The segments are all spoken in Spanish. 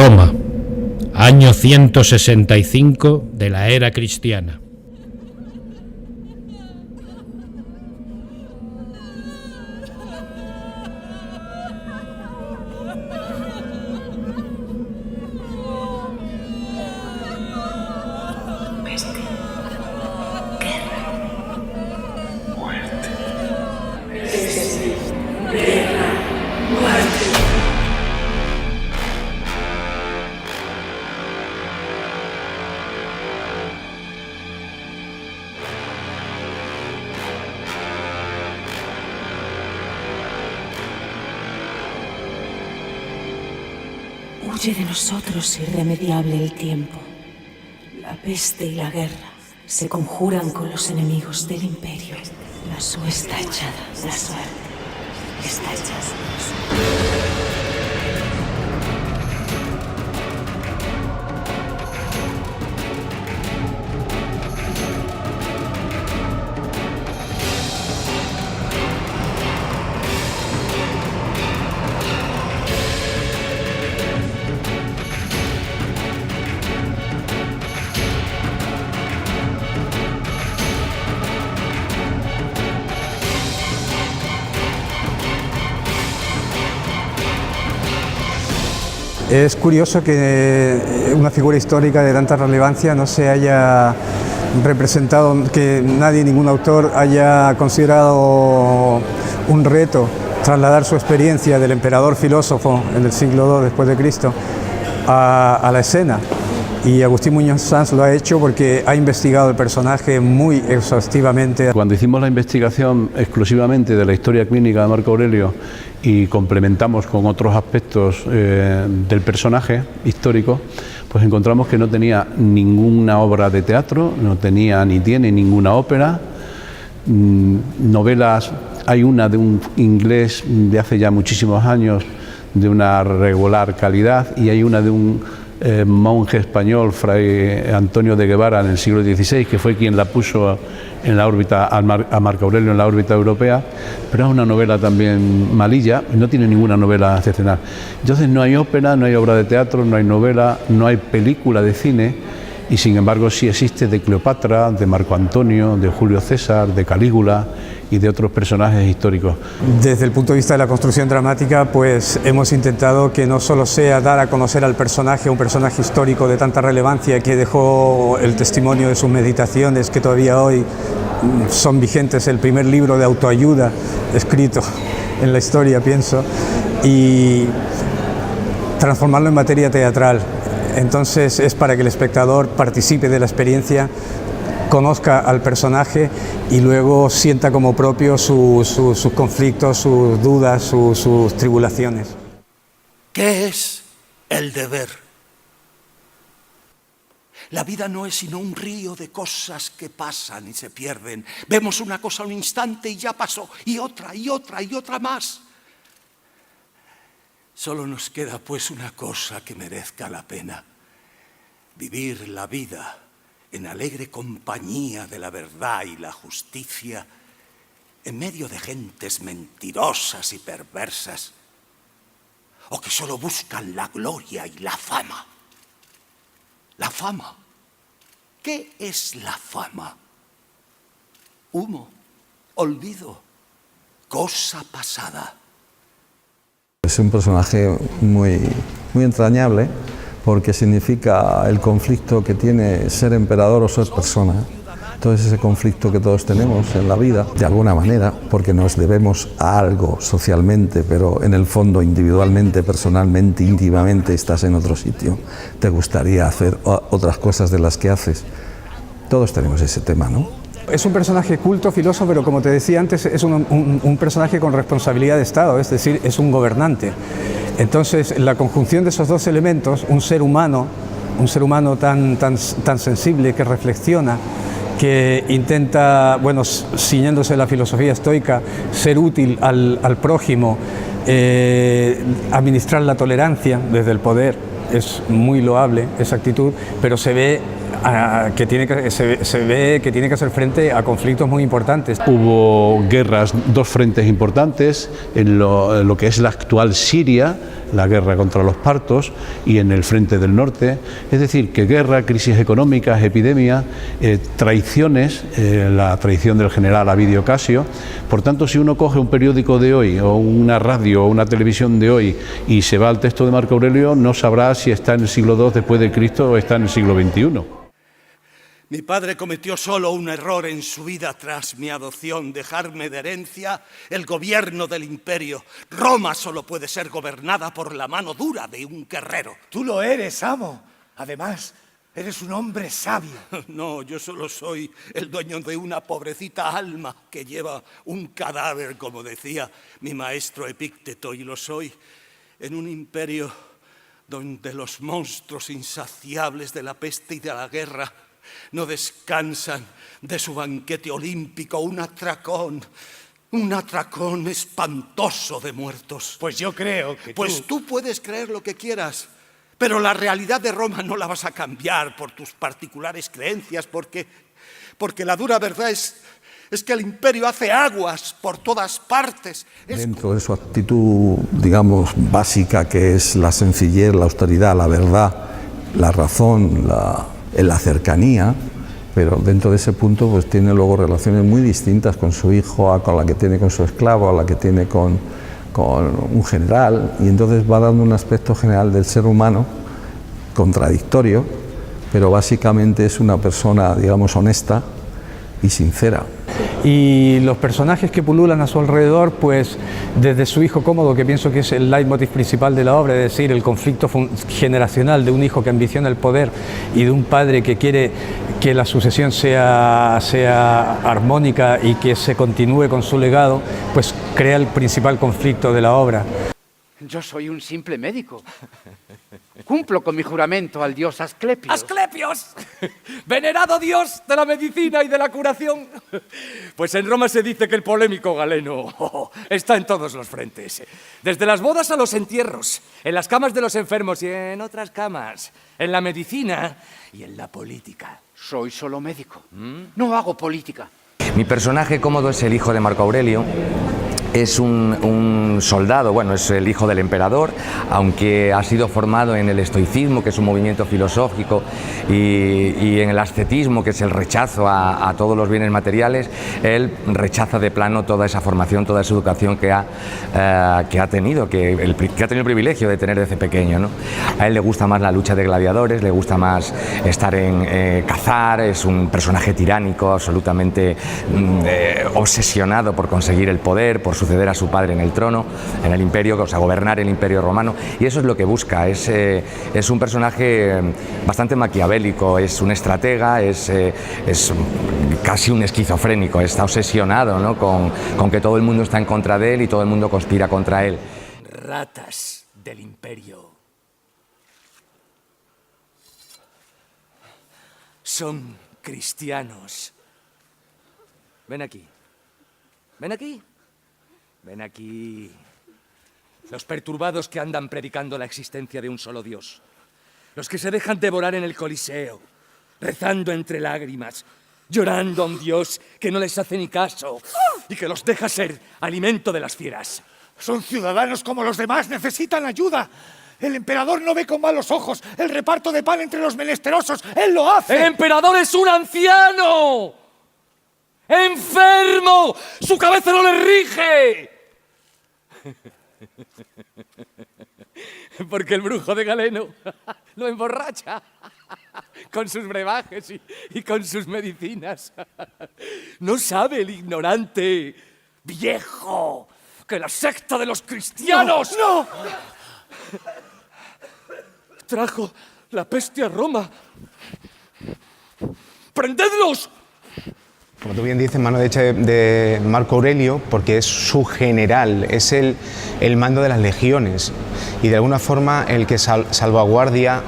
Roma, año 165 de la era cristiana. Huye de nosotros irremediable el tiempo. La peste y la guerra se conjuran con los enemigos del imperio. La suerte está echada, la suerte está echada. Es curioso que una figura histórica de tanta relevancia no se haya representado, que nadie, ningún autor haya considerado un reto trasladar su experiencia del emperador filósofo en el siglo II después de Cristo a la escena. Y Agustín Muñoz Sans lo ha hecho porque ha investigado el personaje muy exhaustivamente. Cuando hicimos la investigación exclusivamente de la historia clínica de Marco Aurelio y complementamos con otros aspectos del personaje histórico, pues encontramos que no tenía ninguna obra de teatro, no tenía ni tiene ninguna ópera, novelas, hay una de un inglés de hace ya muchísimos años de una regular calidad y hay una de un monje español, Fray Antonio de Guevara, en el siglo XVI, que fue quien la puso en la órbita, a Marco Aurelio en la órbita europea, pero es una novela también malilla, no tiene ninguna novela excepcional. Entonces no hay ópera, no hay obra de teatro, no hay novela, no hay película de cine, y sin embargo sí existe de Cleopatra, de Marco Antonio, de Julio César, de Calígula y de otros personajes históricos. Desde el punto de vista de la construcción dramática, pues hemos intentado que no solo sea dar a conocer al personaje, un personaje histórico de tanta relevancia que dejó el testimonio de sus meditaciones, que todavía hoy son vigentes, el primer libro de autoayuda escrito en la historia, pienso, y transformarlo en materia teatral. Entonces es para que el espectador participe de la experiencia, conozca al personaje y luego sienta como propio sus conflictos, sus dudas, sus tribulaciones. ¿Qué es el deber? La vida no es sino un río de cosas que pasan y se pierden. Vemos una cosa un instante y ya pasó, y otra, y otra, y otra más. Solo nos queda pues una cosa que merezca la pena: vivir la vida en alegre compañía de la verdad y la justicia, en medio de gentes mentirosas y perversas, o que solo buscan la gloria y la fama. La fama. ¿Qué es la fama? Humo, olvido, cosa pasada. Es un personaje muy entrañable, porque significa el conflicto que tiene ser emperador o ser persona. Entonces ese conflicto que todos tenemos en la vida, de alguna manera, porque nos debemos a algo socialmente, pero en el fondo individualmente, personalmente, íntimamente estás en otro sitio, te gustaría hacer otras cosas de las que haces. Todos tenemos ese tema, ¿no? Es un personaje culto, filósofo, pero como te decía antes, es un personaje con responsabilidad de Estado, es decir, es un gobernante. Entonces, la conjunción de esos dos elementos, un ser humano tan sensible, que reflexiona, que intenta, bueno, ciñéndose la filosofía estoica, ser útil al prójimo, administrar la tolerancia desde el poder, es muy loable esa actitud, pero se ve se ve que tiene que hacer frente a conflictos muy importantes. Hubo guerras, dos frentes importantes, en lo que es la actual Siria, la guerra contra los partos, y en el frente del norte. Es decir, que guerra, crisis económicas, epidemias, traiciones, la traición del general Avidio Casio. Por tanto, si uno coge un periódico de hoy o una radio o una televisión de hoy y se va al texto de Marco Aurelio, no sabrá si está en el siglo II después de Cristo o está en el siglo XXI. Mi padre cometió solo un error en su vida tras mi adopción, dejarme de herencia el gobierno del imperio. Roma solo puede ser gobernada por la mano dura de un guerrero. Tú lo eres, amo. Además, eres un hombre sabio. No, yo solo soy el dueño de una pobrecita alma que lleva un cadáver, como decía mi maestro Epícteto, y lo soy en un imperio donde los monstruos insaciables de la peste y de la guerra no descansan de su banquete olímpico, un atracón espantoso de muertos. Pues yo creo que Pues tú puedes creer lo que quieras, pero la realidad de Roma no la vas a cambiar por tus particulares creencias, porque la dura verdad es que el imperio hace aguas por todas partes. Dentro de su actitud, digamos, básica, que es la sencillez, la austeridad, la verdad, la razón, la cercanía, pero dentro de ese punto pues tiene luego relaciones muy distintas con su hijo, con la que tiene con su esclavo, a la que tiene con un general, y entonces va dando un aspecto general del ser humano contradictorio, pero básicamente es una persona, digamos, honesta y sincera. Y los personajes que pululan a su alrededor, pues desde su hijo Cómodo, que pienso que es el leitmotiv principal de la obra, es decir, el conflicto generacional de un hijo que ambiciona el poder y de un padre que quiere que la sucesión sea armónica y que se continúe con su legado, pues crea el principal conflicto de la obra. Yo soy un simple médico. Cumplo con mi juramento al dios Asclepios. ¡Asclepios! ¡Venerado dios de la medicina y de la curación! Pues en Roma se dice que el polémico Galeno está en todos los frentes. Desde las bodas a los entierros, en las camas de los enfermos y en otras camas, en la medicina y en la política. Soy solo médico. No hago política. Mi personaje Cómodo es el hijo de Marco Aurelio. Es un soldado, bueno, es el hijo del emperador, aunque ha sido formado en el estoicismo, que es un movimiento filosófico, y en el ascetismo, que es el rechazo a todos los bienes materiales. Él rechaza de plano toda esa formación, toda esa educación que ha tenido el privilegio de tener desde pequeño, ¿no? A él le gusta más la lucha de gladiadores, le gusta más estar en cazar, es un personaje tiránico, absolutamente obsesionado por conseguir el poder, por suceder a su padre en el trono, en el imperio, o sea, gobernar el imperio romano, y eso es lo que busca. Es un personaje bastante maquiavélico, es un estratega, es casi un esquizofrénico, está obsesionado, ¿no?, con que todo el mundo está en contra de él y todo el mundo conspira contra él. Ratas del imperio. Son cristianos. Ven aquí. Ven aquí. Ven aquí. Los perturbados que andan predicando la existencia de un solo Dios. Los que se dejan devorar en el Coliseo, rezando entre lágrimas, llorando a un Dios que no les hace ni caso y que los deja ser alimento de las fieras. Son ciudadanos como los demás, necesitan ayuda. El emperador no ve con malos ojos el reparto de pan entre los menesterosos. ¡Él lo hace! ¡El emperador es un anciano! ¡Enfermo! ¡Su cabeza no le rige! Porque el brujo de Galeno lo emborracha con sus brebajes y con sus medicinas. No sabe el ignorante viejo que la secta de los cristianos ¡No! trajo la peste a Roma. ¡Prendedlos! Como tú bien dices, mano derecha de Marco Aurelio, porque es su general, es el mando de las legiones y de alguna forma el que salvaguarda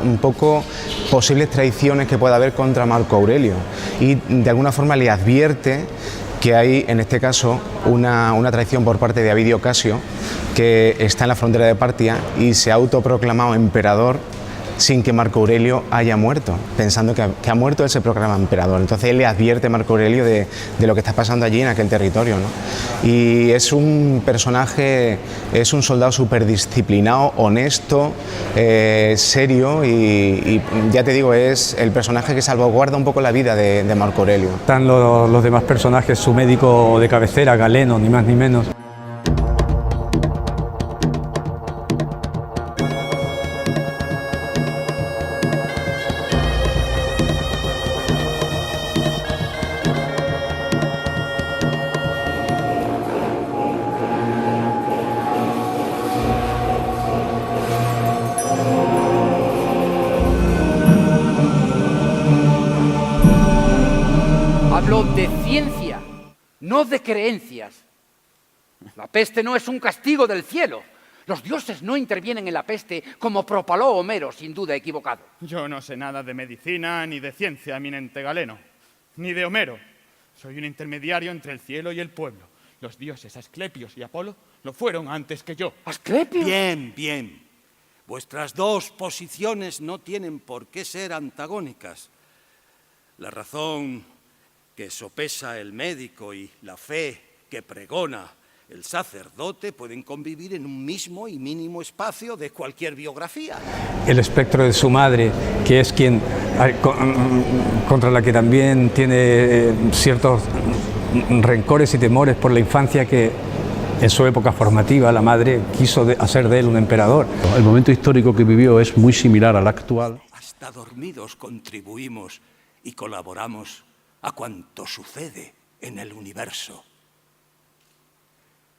un poco posibles traiciones que pueda haber contra Marco Aurelio, y de alguna forma le advierte que hay, en este caso, una traición por parte de Avidio Casio, que está en la frontera de Partia y se ha autoproclamado emperador sin que Marco Aurelio haya muerto, pensando que ha muerto, él se proclama emperador. Entonces él le advierte a Marco Aurelio de lo que está pasando allí en aquel territorio, ¿no? Y es un personaje, es un soldado súper disciplinado, honesto, serio y ya te digo, es el personaje que salvaguarda un poco la vida de Marco Aurelio. Están los demás personajes, su médico de cabecera, Galeno, ni más ni menos. Hablo de ciencia, no de creencias. La peste no es un castigo del cielo. Los dioses no intervienen en la peste como propaló Homero, sin duda equivocado. Yo no sé nada de medicina ni de ciencia, eminente Galeno, ni de Homero. Soy un intermediario entre el cielo y el pueblo. Los dioses Asclepios y Apolo lo fueron antes que yo. ¿Asclepios? Bien, bien. Vuestras dos posiciones no tienen por qué ser antagónicas. La razón que sopesa el médico y la fe que pregona el sacerdote pueden convivir en un mismo y mínimo espacio de cualquier biografía. El espectro de su madre, que es quien contra la que también tiene ciertos rencores y temores por la infancia, que en su época formativa la madre quiso hacer de él un emperador. El momento histórico que vivió es muy similar al actual. Hasta dormidos contribuimos y colaboramos a cuanto sucede en el universo.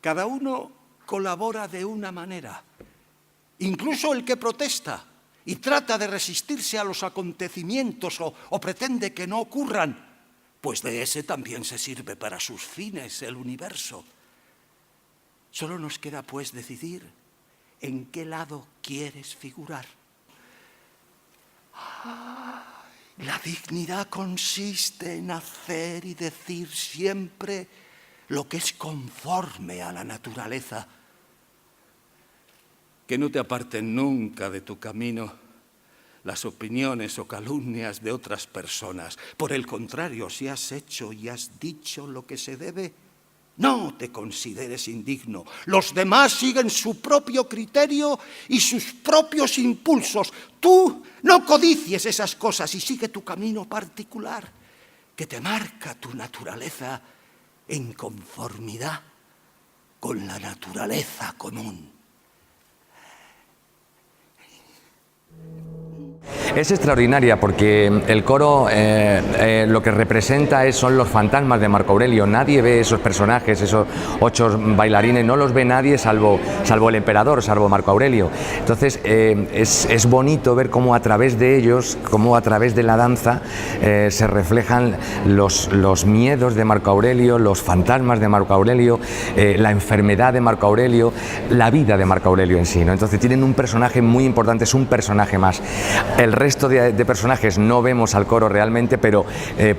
Cada uno colabora de una manera, incluso el que protesta y trata de resistirse a los acontecimientos o pretende que no ocurran, pues de ese también se sirve para sus fines el universo. Solo nos queda pues decidir en qué lado quieres figurar. La dignidad consiste en hacer y decir siempre lo que es conforme a la naturaleza. Que no te aparten nunca de tu camino las opiniones o calumnias de otras personas. Por el contrario, si has hecho y has dicho lo que se debe, no te consideres indigno. Los demás siguen su propio criterio y sus propios impulsos. Tú no codicies esas cosas y sigue tu camino particular, que te marca tu naturaleza en conformidad con la naturaleza común. Es extraordinaria porque el coro lo que representa son los fantasmas de Marco Aurelio. Nadie ve esos personajes, esos 8 bailarines, no los ve nadie salvo el emperador, salvo Marco Aurelio. Entonces es bonito ver cómo a través de ellos, cómo a través de la danza se reflejan los miedos de Marco Aurelio, los fantasmas de Marco Aurelio, la enfermedad de Marco Aurelio, la vida de Marco Aurelio en sí, ¿no? Entonces tienen un personaje muy importante, es un personaje más. El resto de personajes no vemos al coro realmente, pero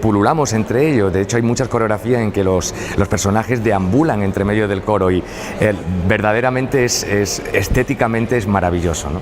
pululamos entre ellos. De hecho, hay muchas coreografías en que los personajes deambulan entre medio del coro y verdaderamente estéticamente es maravilloso, ¿no?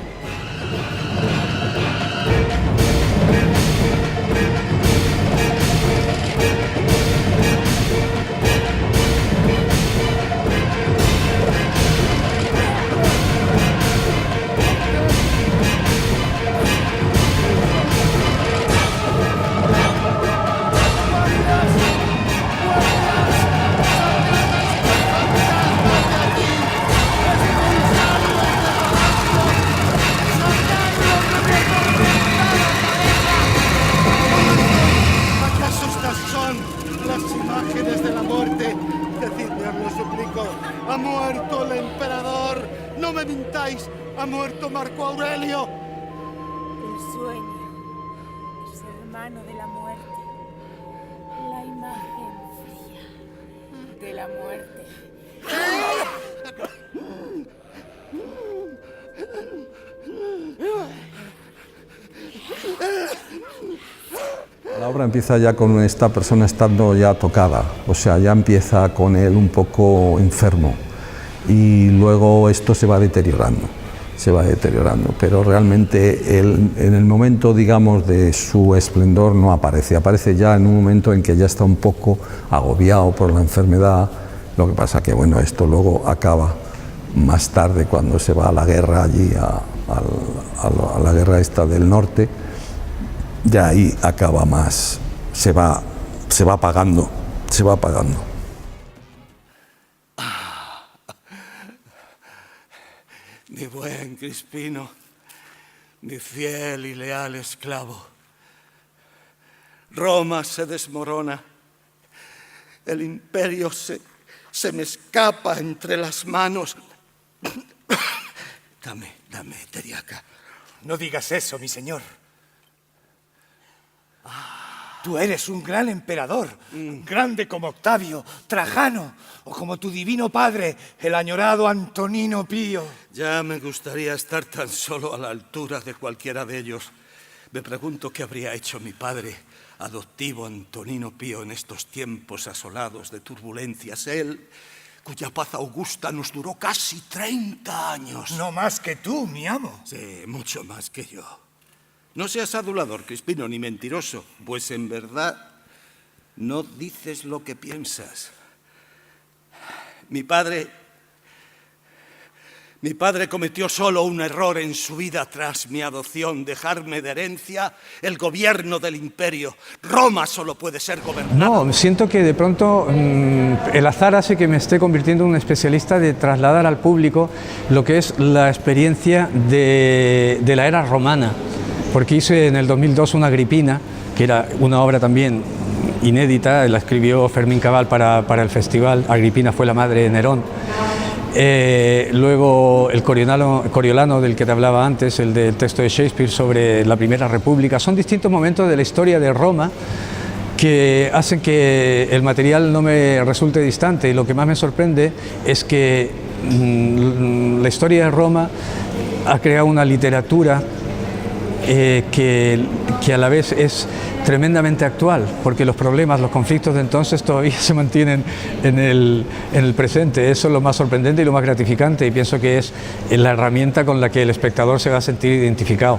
¡Ha muerto el emperador! ¡No me mintáis! ¡Ha muerto Marco Aurelio! El sueño es hermano de la muerte. La imagen fría de la muerte. La obra empieza ya con esta persona estando ya tocada, o sea, ya empieza con él un poco enfermo y luego esto se va deteriorando. se va deteriorando, pero realmente en el momento, digamos, de su esplendor no aparece, aparece ya en un momento en que ya está un poco agobiado por la enfermedad. Lo que pasa que, bueno, esto luego acaba más tarde cuando se va a la guerra allí, a la guerra esta del norte, ya ahí acaba más, se va apagando, se va apagando. Mi buen Crispino, mi fiel y leal esclavo. Roma se desmorona, el imperio se me escapa entre las manos. Dame, Teriaca. No digas eso, mi señor. Tú eres un gran emperador, grande como Octavio, Trajano, o como tu divino padre, el añorado Antonino Pío. Ya me gustaría estar tan solo a la altura de cualquiera de ellos. Me pregunto qué habría hecho mi padre adoptivo Antonino Pío en estos tiempos asolados de turbulencias. Él, cuya paz augusta nos duró casi 30 años. No más que tú, mi amo. Sí, mucho más que yo. No seas adulador, Crispino, ni mentiroso, pues en verdad no dices lo que piensas. Mi padre cometió solo un error en su vida tras mi adopción, dejarme de herencia el gobierno del imperio. Roma solo puede ser gobernada. No, siento que de pronto el azar hace que me esté convirtiendo en un especialista de trasladar al público lo que es la experiencia de la era romana. Porque hice en el 2002 una Agripina, que era una obra también inédita, la escribió Fermín Cabal para el festival. Agripina fue la madre de Nerón. Luego el Coriolano del que te hablaba antes, el del texto de Shakespeare sobre la Primera República. Son distintos momentos de la historia de Roma que hacen que el material no me resulte distante, y lo que más me sorprende es que la historia de Roma ha creado una literatura que a la vez es tremendamente actual, porque los problemas, los conflictos de entonces todavía se mantienen en el presente. Eso es lo más sorprendente y lo más gratificante, y pienso que es la herramienta con la que el espectador se va a sentir identificado.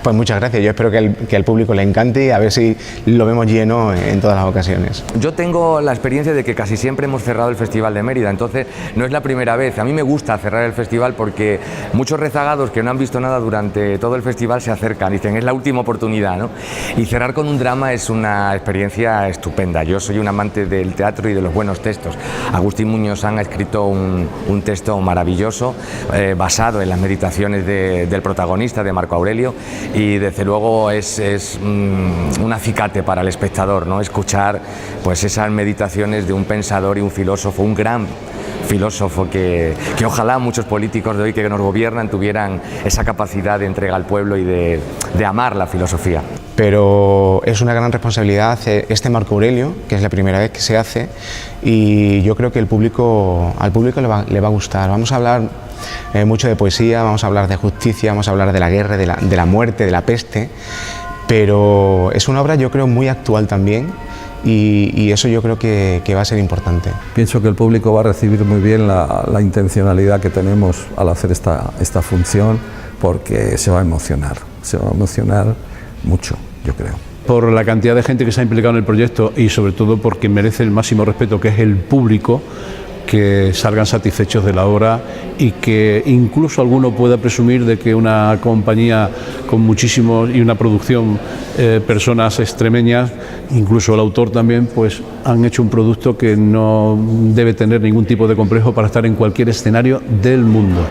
Pues muchas gracias, yo espero que al público le encante y a ver si lo vemos lleno en todas las ocasiones. Yo tengo la experiencia de que casi siempre hemos cerrado el Festival de Mérida, entonces no es la primera vez. A mí me gusta cerrar el festival porque muchos rezagados que no han visto nada durante todo el festival se acercan y dicen es la última oportunidad, ¿no? Y cerrar con un drama es una experiencia estupenda. Yo soy un amante del teatro y de los buenos textos. Agustín Muñoz ha escrito un texto maravilloso basado en las meditaciones del protagonista, de Marco Aurelio, y desde luego es un acicate para el espectador, ¿no? Escuchar pues esas meditaciones de un pensador y un filósofo, un gran filósofo que ojalá muchos políticos de hoy que nos gobiernan tuvieran esa capacidad de entrega al pueblo y de amar la filosofía. Pero es una gran responsabilidad este Marco Aurelio, que es la primera vez que se hace, y yo creo que al público le va a gustar. Vamos a hablar mucho de poesía, vamos a hablar de justicia, vamos a hablar de la guerra, de la muerte, de la peste, pero es una obra yo creo muy actual también, y eso yo creo que va a ser importante. Pienso que el público va a recibir muy bien la intencionalidad que tenemos al hacer esta función, porque se va a emocionar mucho, yo creo. Por la cantidad de gente que se ha implicado en el proyecto y sobre todo porque merece el máximo respeto, que es el público, que salgan satisfechos de la obra y que incluso alguno pueda presumir de que una compañía con muchísimos y una producción, personas extremeñas, incluso el autor también, pues han hecho un producto que no debe tener ningún tipo de complejo para estar en cualquier escenario del mundo.